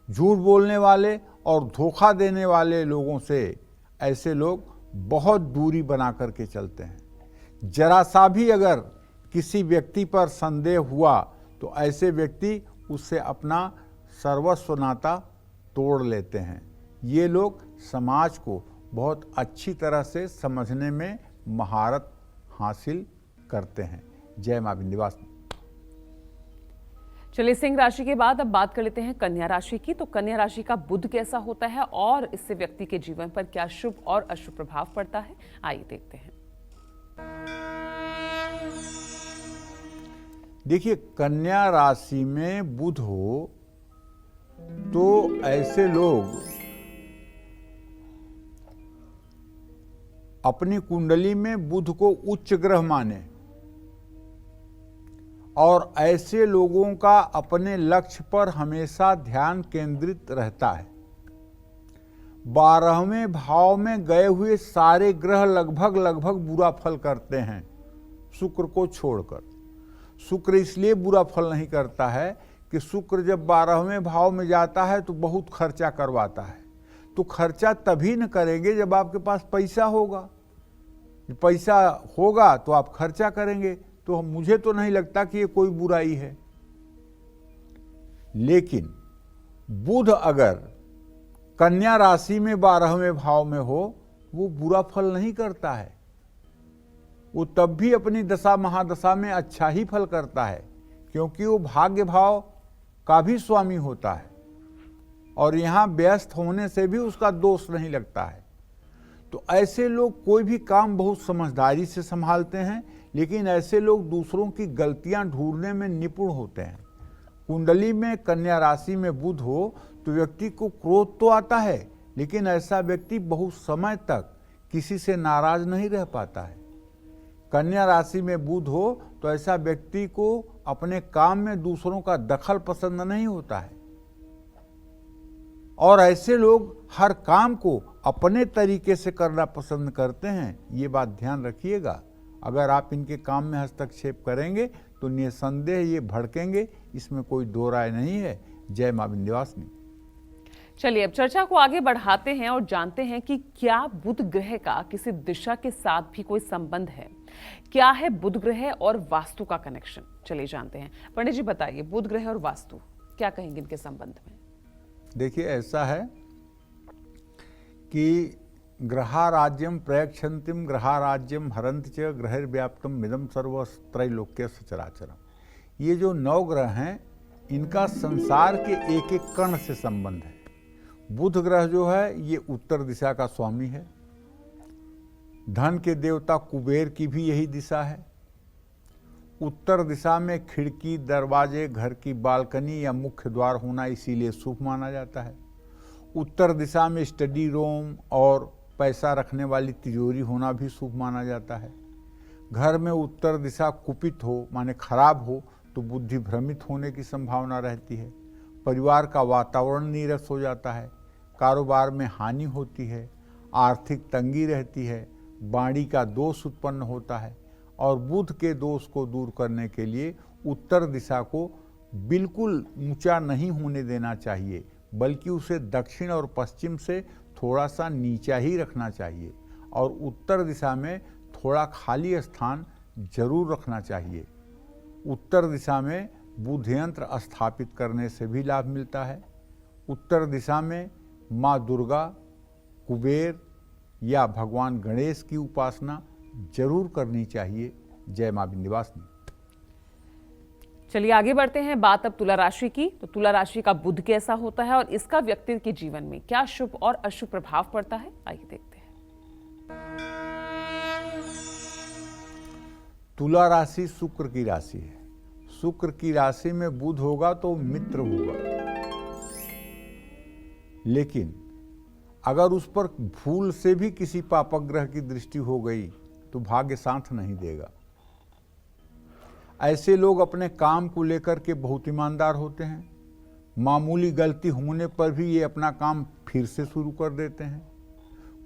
झूठ बोलने वाले और धोखा देने वाले लोगों से ऐसे लोग बहुत दूरी बना करके चलते हैं। जरा सा भी अगर किसी व्यक्ति पर संदेह हुआ तो ऐसे व्यक्ति उससे अपना सर्वस्व नाता तोड़ लेते हैं। ये लोग समाज को बहुत अच्छी तरह से समझने में महारत हासिल करते हैं। जय मां विंध्यवासिनी। चलिए, सिंह राशि के बाद अब बात कर लेते हैं कन्या राशि की। तो कन्या राशि का बुध कैसा होता है और इससे व्यक्ति के जीवन पर क्या शुभ और अशुभ प्रभाव पड़ता है, आइए देखते हैं। देखिए, कन्या राशि में बुध हो तो ऐसे लोग अपनी कुंडली में बुध को उच्च ग्रह माने और ऐसे लोगों का अपने लक्ष्य पर हमेशा ध्यान केंद्रित रहता है। 12वें भाव में गए हुए सारे ग्रह लगभग बुरा फल करते हैं, शुक्र को छोड़कर। शुक्र इसलिए बुरा फल नहीं करता है कि शुक्र जब 12वें भाव में जाता है तो बहुत खर्चा करवाता है। तो खर्चा तभी न करेंगे जब आपके पास पैसा होगा। पैसा होगा तो आप खर्चा करेंगे। तो मुझे तो नहीं लगता कि ये कोई बुराई है। लेकिन बुध अगर कन्या राशि में 12वें भाव में हो, वो बुरा फल नहीं करता है। वो तब भी अपनी दशा महादशा में अच्छा ही फल करता है, क्योंकि वो भाग्य भाव का भी स्वामी होता है और यहां व्यस्त होने से भी उसका दोष नहीं लगता है। तो ऐसे लोग कोई भी काम बहुत समझदारी से संभालते हैं, लेकिन ऐसे लोग दूसरों की गलतियां ढूंढने में निपुण होते हैं। कुंडली में कन्या राशि में बुध हो तो व्यक्ति को क्रोध तो आता है, लेकिन ऐसा व्यक्ति बहुत समय तक किसी से नाराज नहीं रह पाता है। कन्या राशि में बुध हो तो ऐसा व्यक्ति को अपने काम में दूसरों का दखल पसंद नहीं होता है और ऐसे लोग हर काम को अपने तरीके से करना पसंद करते हैं। ये बात ध्यान रखिएगा। अगर आप इनके काम में हस्तक्षेप करेंगे तो निसंदेह ये भड़केंगे, इसमें कोई दो राय नहीं है। जय मां विंध्यवासिनी। चलिए, अब चर्चा को आगे बढ़ाते हैं और जानते हैं कि क्या बुध ग्रह का किसी दिशा के साथ भी कोई संबंध है। क्या है बुध ग्रह और वास्तु का कनेक्शन, चलिए जानते हैं। पंडित जी बताइए, बुध ग्रह और वास्तु क्या कहेंगे इनके संबंध में। देखिए, ऐसा है कि ग्रहाराज्यम प्रयक्षन्तिम ग्रहाराज्यम हरंत च ग्रहैर्व्याप्तम मिदम सर्व त्रैलोक्य सचराचरम। ये जो 9 ग्रह हैं, इनका संसार के एक एक कण से संबंध है। बुध ग्रह जो है ये उत्तर दिशा का स्वामी है। धन के देवता कुबेर की भी यही दिशा है। उत्तर दिशा में खिड़की, दरवाजे, घर की बालकनी या मुख्य द्वार होना इसीलिए शुभ माना जाता है। उत्तर दिशा में स्टडी रूम और पैसा रखने वाली तिजोरी होना भी शुभ माना जाता है। घर में उत्तर दिशा कुपित हो, माने खराब हो, तो बुद्धि भ्रमित होने की संभावना रहती है। परिवार का वातावरण नीरस हो जाता है। कारोबार में हानि होती है। आर्थिक तंगी रहती है। वाणी का दोष उत्पन्न होता है। और बुध के दोष को दूर करने के लिए उत्तर दिशा को बिल्कुल ऊंचा नहीं होने देना चाहिए, बल्कि उसे दक्षिण और पश्चिम से थोड़ा सा नीचा ही रखना चाहिए और उत्तर दिशा में थोड़ा खाली स्थान जरूर रखना चाहिए। उत्तर दिशा में बुध यंत्र स्थापित करने से भी लाभ मिलता है। उत्तर दिशा में माँ दुर्गा, कुबेर या भगवान गणेश की उपासना जरूर करनी चाहिए। जय मां विंध्यवासिनी। चलिए आगे बढ़ते हैं, बात अब तुला राशि की। तो तुला राशि का बुध कैसा होता है और इसका व्यक्ति के जीवन में क्या शुभ और अशुभ प्रभाव पड़ता है, आइए देखते हैं। तुला राशि शुक्र की राशि है। शुक्र की राशि में बुध होगा तो मित्र होगा, लेकिन अगर उस पर भूल से भी किसी पापक ग्रह की दृष्टि हो गई तो भाग्य साथ नहीं देगा। ऐसे लोग अपने काम को लेकर के बहुत ईमानदार होते हैं। मामूली गलती होने पर भी ये अपना काम फिर से शुरू कर देते हैं।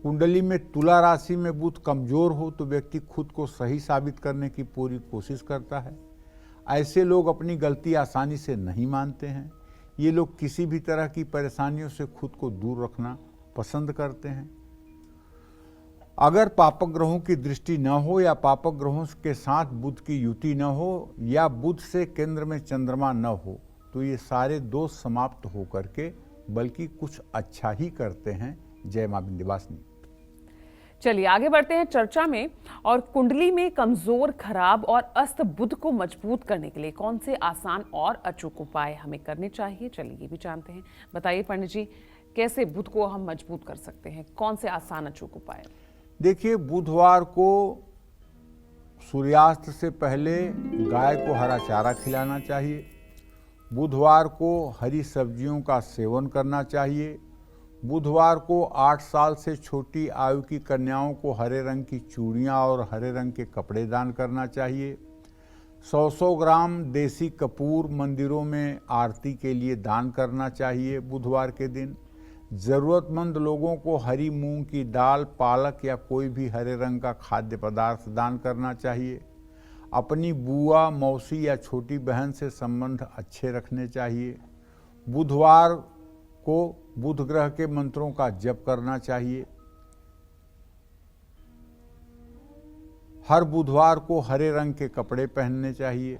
कुंडली में तुला राशि में बुध कमजोर हो तो व्यक्ति खुद को सही साबित करने की पूरी कोशिश करता है। ऐसे लोग अपनी गलती आसानी से नहीं मानते हैं। ये लोग किसी भी तरह की परेशानियों से खुद को दूर रखना पसंद करते हैं। अगर पापक ग्रहों की दृष्टि न हो या पापक ग्रहों के साथ बुध की युति न हो या बुध से केंद्र में चंद्रमा न हो तो ये सारे दोष समाप्त होकर के बल्कि कुछ अच्छा ही करते हैं। जय मां विंध्यवासिनी। चलिए आगे बढ़ते हैं चर्चा में। और कुंडली में कमजोर, खराब और अस्त बुध को मजबूत करने के लिए कौन से आसान और अचूक उपाय हमें करने चाहिए, चलिए ये भी जानते हैं। बताइए पंडित जी, कैसे बुध को हम मजबूत कर सकते हैं, कौन से आसान अचूक उपाय? देखिए, बुधवार को सूर्यास्त से पहले गाय को हरा चारा खिलाना चाहिए। बुधवार को हरी सब्जियों का सेवन करना चाहिए। बुधवार को 8 साल से छोटी आयु की कन्याओं को हरे रंग की चूड़ियाँ और हरे रंग के कपड़े दान करना चाहिए। 100 ग्राम देसी कपूर मंदिरों में आरती के लिए दान करना चाहिए। बुधवार के दिन ज़रूरतमंद लोगों को हरी मूंग की दाल, पालक या कोई भी हरे रंग का खाद्य पदार्थ दान करना चाहिए। अपनी बुआ, मौसी या छोटी बहन से संबंध अच्छे रखने चाहिए। बुधवार को बुध ग्रह के मंत्रों का जप करना चाहिए। हर बुधवार को हरे रंग के कपड़े पहनने चाहिए।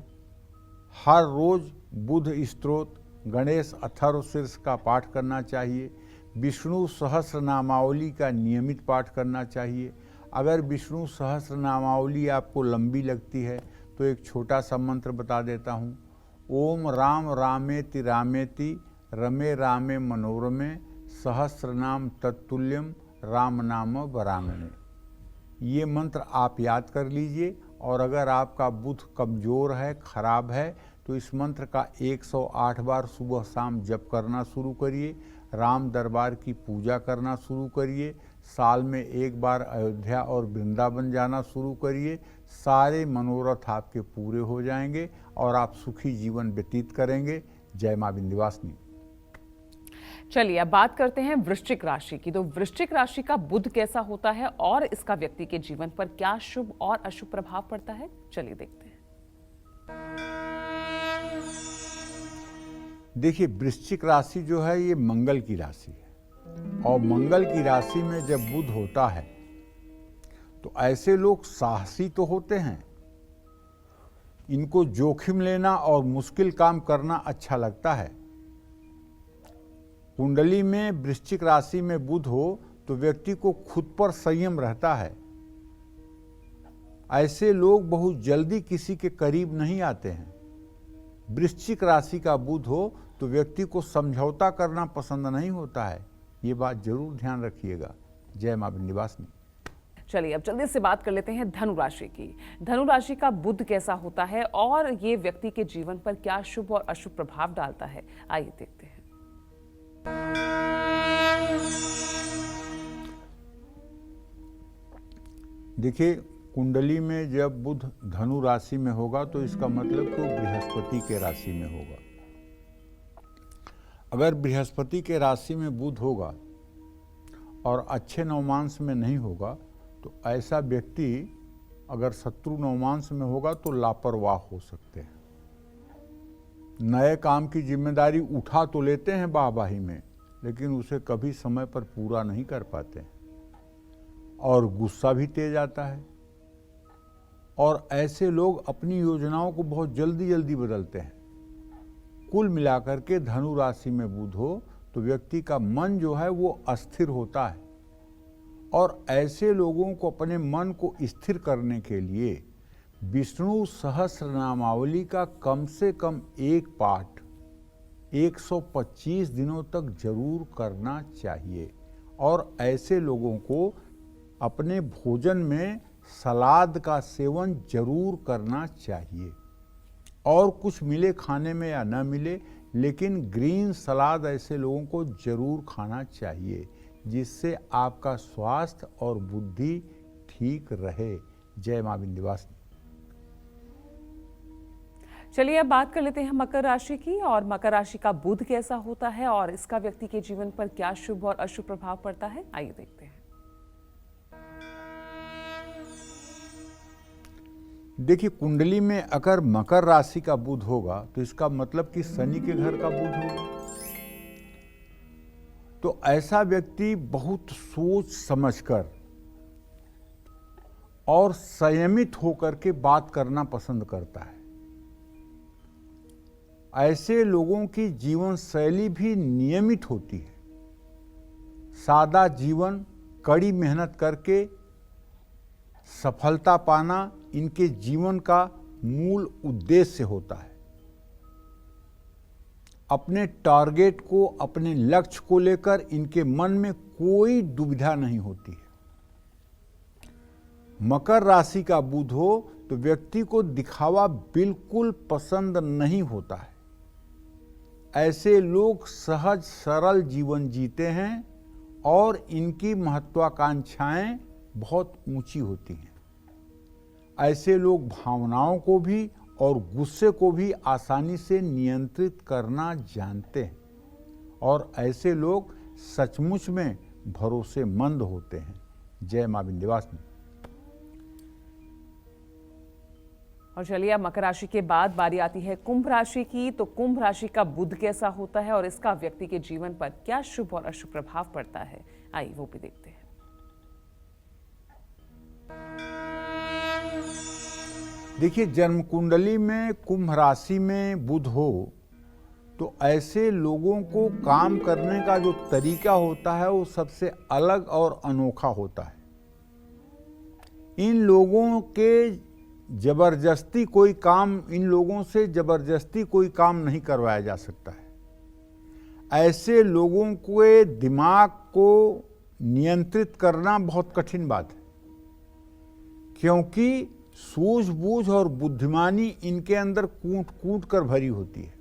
हर रोज बुध स्तोत्र, गणेश अथर्वशीर्ष का पाठ करना चाहिए। विष्णु सहस्र नामावली का नियमित पाठ करना चाहिए। अगर विष्णु सहस्र नामावली आपको लंबी लगती है तो एक छोटा सा मंत्र बता देता हूँ। ओम राम रामेति रामेति रमे रामे मनोरमे सहस्रनाम तत्तुल्यम राम नाम वरानने। ये मंत्र आप याद कर लीजिए। और अगर आपका बुध कमज़ोर है, खराब है, तो इस मंत्र का 108 बार सुबह शाम जप करना शुरू करिए। राम दरबार की पूजा करना शुरू करिए। साल में एक बार अयोध्या और वृंदावन जाना शुरू करिए। सारे मनोरथ आपके पूरे हो जाएंगे और आप सुखी जीवन व्यतीत करेंगे। जय मां विंध्यवासिनी। चलिए अब बात करते हैं वृश्चिक राशि की। तो वृश्चिक राशि का बुध कैसा होता है और इसका व्यक्ति के जीवन पर क्या शुभ और अशुभ प्रभाव पड़ता है, चलिए देखते हैं। देखिए, वृश्चिक राशि जो है ये मंगल की राशि है और मंगल की राशि में जब बुध होता है तो ऐसे लोग साहसी तो होते हैं। इनको जोखिम लेना और मुश्किल काम करना अच्छा लगता है। कुंडली में वृश्चिक राशि में बुध हो तो व्यक्ति को खुद पर संयम रहता है। ऐसे लोग बहुत जल्दी किसी के करीब नहीं आते हैं। वृश्चिक राशि का बुध हो तो व्यक्ति को समझौता करना पसंद नहीं होता है। ये बात जरूर ध्यान रखिएगा। जय मां विंध्यवासिनी। चलिए अब जल्दी से बात कर लेते हैं धनु राशि की। धनु राशि का बुध कैसा होता है और ये व्यक्ति के जीवन पर क्या शुभ और अशुभ प्रभाव डालता है, आइए देखते हैं। देखिए, कुंडली में जब बुध धनु राशि में होगा तो इसका मतलब कि वो बृहस्पति के राशि में होगा। अगर बृहस्पति के राशि में बुध होगा और अच्छे नवमांश में नहीं होगा तो ऐसा व्यक्ति अगर शत्रु नवमांश में होगा तो लापरवाह हो सकते हैं। नए काम की जिम्मेदारी उठा तो लेते हैं वाहवाही में, लेकिन उसे कभी समय पर पूरा नहीं कर पाते हैं और गुस्सा भी तेज आता है। और ऐसे लोग अपनी योजनाओं को बहुत जल्दी जल्दी बदलते हैं। कुल मिलाकर के धनु राशि में बुध हो तो व्यक्ति का मन जो है वो अस्थिर होता है और ऐसे लोगों को अपने मन को स्थिर करने के लिए विष्णु सहस्रनामावली का कम से कम एक पाठ 125 दिनों तक जरूर करना चाहिए। और ऐसे लोगों को अपने भोजन में सलाद का सेवन जरूर करना चाहिए। और कुछ मिले खाने में या न मिले, लेकिन ग्रीन सलाद ऐसे लोगों को जरूर खाना चाहिए, जिससे आपका स्वास्थ्य और बुद्धि ठीक रहे। जय मां विंध्यवासिनी। चलिए अब बात कर लेते हैं मकर राशि की, और मकर राशि का बुध कैसा होता है और इसका व्यक्ति के जीवन पर क्या शुभ और अशुभ प्रभाव पड़ता है, आइए देखते हैं। देखिए, कुंडली में अगर मकर राशि का बुध होगा तो इसका मतलब कि शनि के घर का बुध होगा। तो ऐसा व्यक्ति बहुत सोच समझकर और संयमित होकर के बात करना पसंद करता है। ऐसे लोगों की जीवन शैली भी नियमित होती है। सादा जीवन, कड़ी मेहनत करके सफलता पाना इनके जीवन का मूल उद्देश्य होता है। अपने टारगेट को, अपने लक्ष्य को लेकर इनके मन में कोई दुविधा नहीं होती है। मकर राशि का बुध हो तो व्यक्ति को दिखावा बिल्कुल पसंद नहीं होता है। ऐसे लोग सहज सरल जीवन जीते हैं और इनकी महत्वाकांक्षाएं बहुत ऊंची होती हैं। ऐसे लोग भावनाओं को भी और गुस्से को भी आसानी से नियंत्रित करना जानते हैं, और ऐसे लोग सचमुच में भरोसेमंद होते हैं। जय मां विंध्यवासिनी। और चलिए अब मकर राशि के बाद बारी आती है कुंभ राशि की। तो कुंभ राशि का बुध कैसा होता है और इसका व्यक्ति के जीवन पर क्या शुभ और अशुभ प्रभाव पड़ता है, आइए वो भी देखते हैं। देखिए, जन्म कुंडली में कुंभ राशि में बुध हो तो ऐसे लोगों को काम करने का जो तरीका होता है वो सबसे अलग और अनोखा होता है। इन लोगों से जबरदस्ती कोई काम नहीं करवाया जा सकता है। ऐसे लोगों के दिमाग को नियंत्रित करना बहुत कठिन बात है, क्योंकि सूझबूझ और बुद्धिमानी इनके अंदर कूट कूट कर भरी होती है,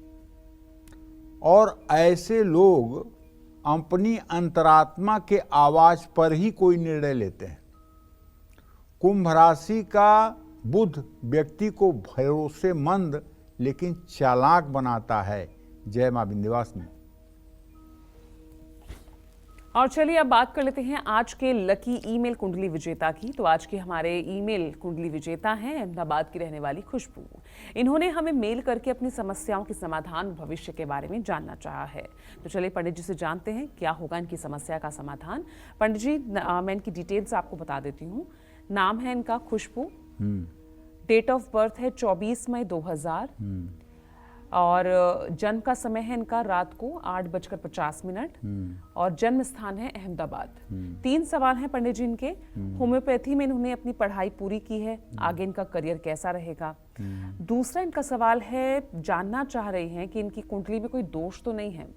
और ऐसे लोग अपनी अंतरात्मा के आवाज पर ही कोई निर्णय लेते हैं। कुंभ राशि का बुध व्यक्ति को भरोसेमंद लेकिन चालाक बनाता है। जय मां विंध्यवासिनी। और चलिए अब बात कर लेते हैं आज के लकी ईमेल कुंडली विजेता की। तो आज के हमारे ईमेल कुंडली विजेता हैं अहमदाबाद की रहने वाली खुशबू। इन्होंने हमें मेल करके अपनी समस्याओं के समाधान, भविष्य के बारे में जानना चाहा है। तो चलिए पंडित जी से जानते हैं क्या होगा इनकी समस्या का समाधान। पंडित जी, मैं इनकी डिटेल्स आपको बता देती हूँ। नाम है इनका खुशबू, डेट ऑफ बर्थ है 24 मई 2000, और जन्म का समय है इनका रात को 8:50, और जन्म स्थान है अहमदाबाद। 3 सवाल हैं पंडित जी इनके। होम्योपैथी में इन्होंने अपनी पढ़ाई पूरी की है, आगे इनका करियर कैसा रहेगा। दूसरा इनका सवाल है, जानना चाह रही हैं कि इनकी कुंडली में कोई दोष तो नहीं है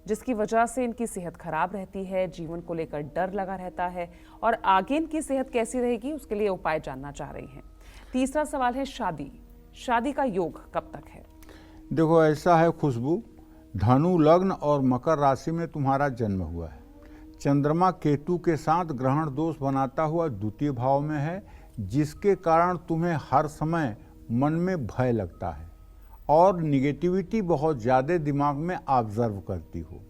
जिसकी वजह से इनकी सेहत खराब रहती है, जीवन को लेकर डर लगा रहता है, और आगे इनकी सेहत कैसी रहेगी उसके लिए उपाय जानना चाह रही हैं। तीसरा सवाल है शादी का योग कब तक है। देखो, ऐसा है खुशबू, धनु लग्न और मकर राशि में तुम्हारा जन्म हुआ है। चंद्रमा केतु के साथ ग्रहण दोष बनाता हुआ द्वितीय भाव में है, जिसके कारण तुम्हें हर समय मन में भय लगता है और निगेटिविटी बहुत ज़्यादा दिमाग में ऑब्जर्व करती हो।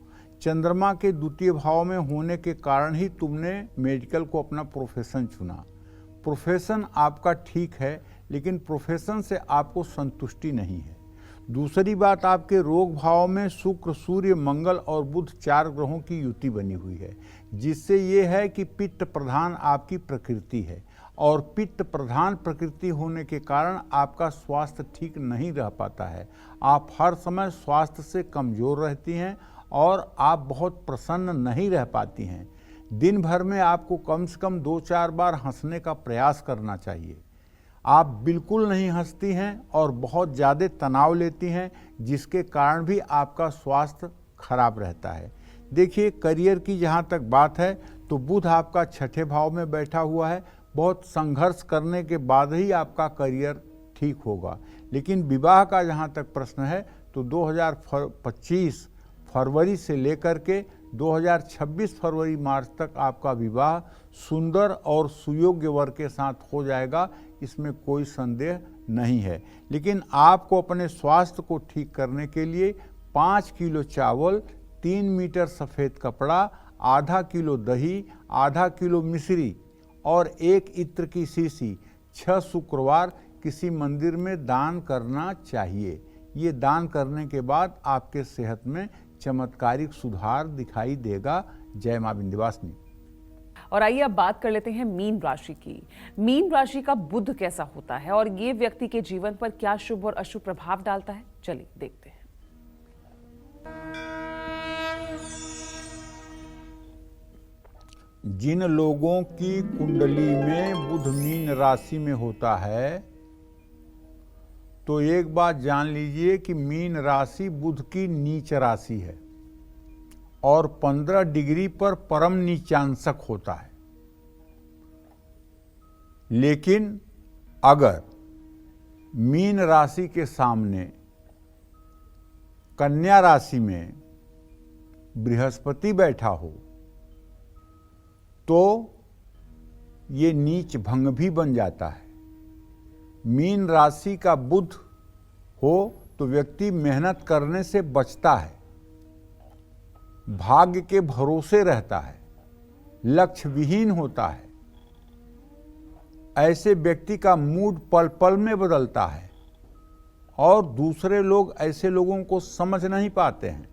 चंद्रमा के द्वितीय भाव में होने के कारण ही तुमने मेडिकल को अपना प्रोफेशन चुना। प्रोफेशन आपका ठीक है, लेकिन प्रोफेशन से आपको संतुष्टि नहीं है। दूसरी बात, आपके रोग भाव में शुक्र, सूर्य, मंगल और बुध 4 ग्रहों की युति बनी हुई है, जिससे ये है कि पित्त प्रधान आपकी प्रकृति है, और पित्त प्रधान प्रकृति होने के कारण आपका स्वास्थ्य ठीक नहीं रह पाता है। आप हर समय स्वास्थ्य से कमज़ोर रहती हैं और आप बहुत प्रसन्न नहीं रह पाती हैं। दिन भर में आपको कम से कम 2-4 बार हंसने का प्रयास करना चाहिए। आप बिल्कुल नहीं हंसती हैं और बहुत ज़्यादा तनाव लेती हैं, जिसके कारण भी आपका स्वास्थ्य खराब रहता है। देखिए, करियर की जहाँ तक बात है तो बुध आपका 6ठे भाव में बैठा हुआ है। बहुत संघर्ष करने के बाद ही आपका करियर ठीक होगा। लेकिन विवाह का जहाँ तक प्रश्न है तो 2025 फरवरी से लेकर के 2026 फरवरी मार्च तक आपका विवाह सुंदर और सुयोग्य वर के साथ हो जाएगा, इसमें कोई संदेह नहीं है। लेकिन आपको अपने स्वास्थ्य को ठीक करने के लिए 5 किलो चावल, 3 मीटर सफ़ेद कपड़ा, आधा किलो दही, आधा किलो मिश्री और 1 इत्र की शीशी 6 शुक्रवार किसी मंदिर में दान करना चाहिए। ये दान करने के बाद आपके सेहत में चमत्कारिक सुधार दिखाई देगा। जय मां विंध्यवासिनी। और आइए अब बात कर लेते हैं मीन राशि की। मीन राशि का बुध कैसा होता है और ये व्यक्ति के जीवन पर क्या शुभ और अशुभ प्रभाव डालता है, चलिए देखते हैं। जिन लोगों की कुंडली में बुध मीन राशि में होता है तो एक बात जान लीजिए कि मीन राशि बुध की नीच राशि है और 15 डिग्री पर परम नीचांशक होता है। लेकिन अगर मीन राशि के सामने कन्या राशि में बृहस्पति बैठा हो तो ये नीच भंग भी बन जाता है। मीन राशि का बुध हो तो व्यक्ति मेहनत करने से बचता है, भाग्य के भरोसे रहता है, लक्ष्य विहीन होता है। ऐसे व्यक्ति का मूड पल पल में बदलता है और दूसरे लोग ऐसे लोगों को समझ नहीं पाते हैं।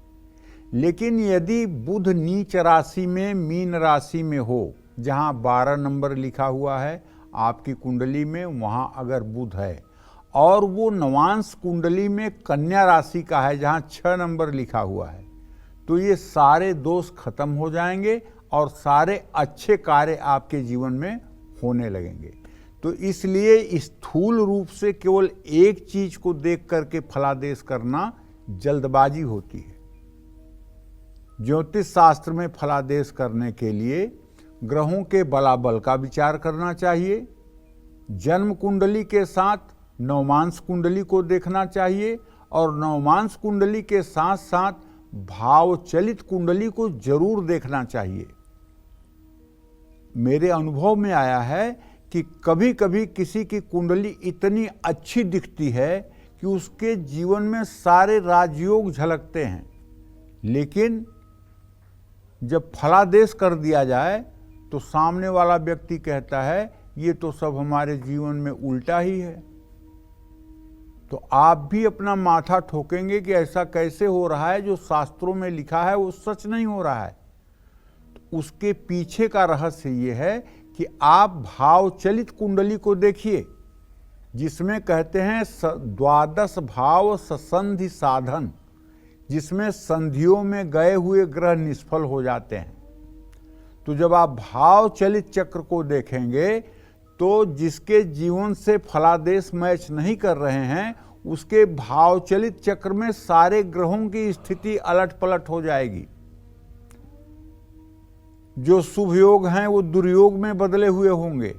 लेकिन यदि बुध नीच राशि में मीन राशि में हो, जहां 12 नंबर लिखा हुआ है आपकी कुंडली में, वहां अगर बुध है और वो नवांश कुंडली में कन्या राशि का है जहां 6 नंबर लिखा हुआ है, तो ये सारे दोष खत्म हो जाएंगे और सारे अच्छे कार्य आपके जीवन में होने लगेंगे। तो इसलिए स्थूल रूप से केवल एक चीज को देख करके फलादेश करना जल्दबाजी होती है। ज्योतिष शास्त्र में फलादेश करने के लिए ग्रहों के बलाबल का विचार करना चाहिए, जन्म कुंडली के साथ नवमांश कुंडली को देखना चाहिए और नवमांश कुंडली के साथ साथ भावचलित कुंडली को जरूर देखना चाहिए। मेरे अनुभव में आया है कि कभी कभी किसी की कुंडली इतनी अच्छी दिखती है कि उसके जीवन में सारे राजयोग झलकते हैं, लेकिन जब फलादेश कर दिया जाए तो सामने वाला व्यक्ति कहता है ये तो सब हमारे जीवन में उल्टा ही है। तो आप भी अपना माथा ठोकेंगे कि ऐसा कैसे हो रहा है, जो शास्त्रों में लिखा है वो सच नहीं हो रहा है। तो उसके पीछे का रहस्य ये है कि आप भावचलित कुंडली को देखिए, जिसमें कहते हैं 12 भाव ससंधि साधन, जिसमें संधियों में गए हुए ग्रह निष्फल हो जाते हैं। तो जब आप भावचलित चक्र को देखेंगे तो जिसके जीवन से फलादेश मैच नहीं कर रहे हैं, उसके भावचलित चक्र में सारे ग्रहों की स्थिति अलट पलट हो जाएगी। जो शुभ योग हैं वो दुर्योग में बदले हुए होंगे।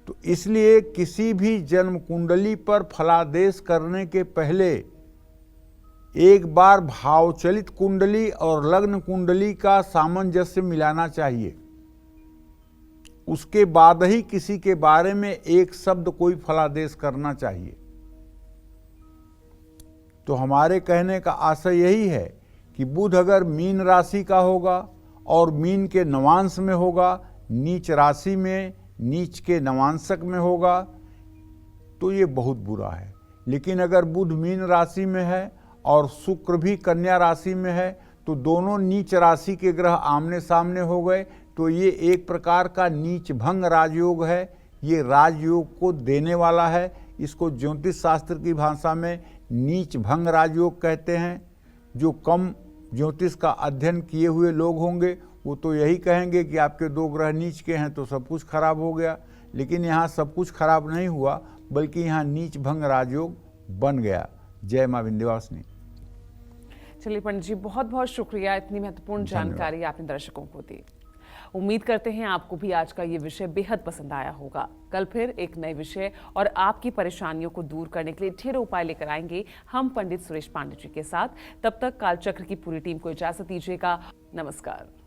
तो इसलिए किसी भी जन्म कुंडली पर फलादेश करने के पहले एक बार भावचलित कुंडली और लग्न कुंडली का सामंजस्य मिलाना चाहिए। उसके बाद ही किसी के बारे में एक शब्द कोई फलादेश करना चाहिए। तो हमारे कहने का आशय यही है कि बुध अगर मीन राशि का होगा और मीन के नवांश में होगा, नीच राशि में नीच के नवांशक में होगा, तो ये बहुत बुरा है। लेकिन अगर बुध मीन राशि में है और शुक्र भी कन्या राशि में है, तो दोनों नीच राशि के ग्रह आमने सामने हो गए, तो ये एक प्रकार का नीच भंग राजयोग है। ये राजयोग को देने वाला है। इसको ज्योतिष शास्त्र की भाषा में नीच भंग राजयोग कहते हैं। जो कम ज्योतिष का अध्ययन किए हुए लोग होंगे वो तो यही कहेंगे कि आपके 2 ग्रह नीच के हैं तो सब कुछ खराब हो गया। लेकिन यहाँ सब कुछ खराब नहीं हुआ, बल्कि यहाँ नीच भंग राजयोग बन गया। जय मां विंध्यवासिनी। चलिए पंडित जी, बहुत बहुत शुक्रिया, इतनी महत्वपूर्ण जानकारी आपने दर्शकों को दी। उम्मीद करते हैं आपको भी आज का ये विषय बेहद पसंद आया होगा। कल फिर एक नए विषय और आपकी परेशानियों को दूर करने के लिए ढेरों उपाय लेकर आएंगे हम पंडित सुरेश पांडे जी के साथ। तब तक कालचक्र की पूरी टीम को इजाजत दीजिएगा। नमस्कार।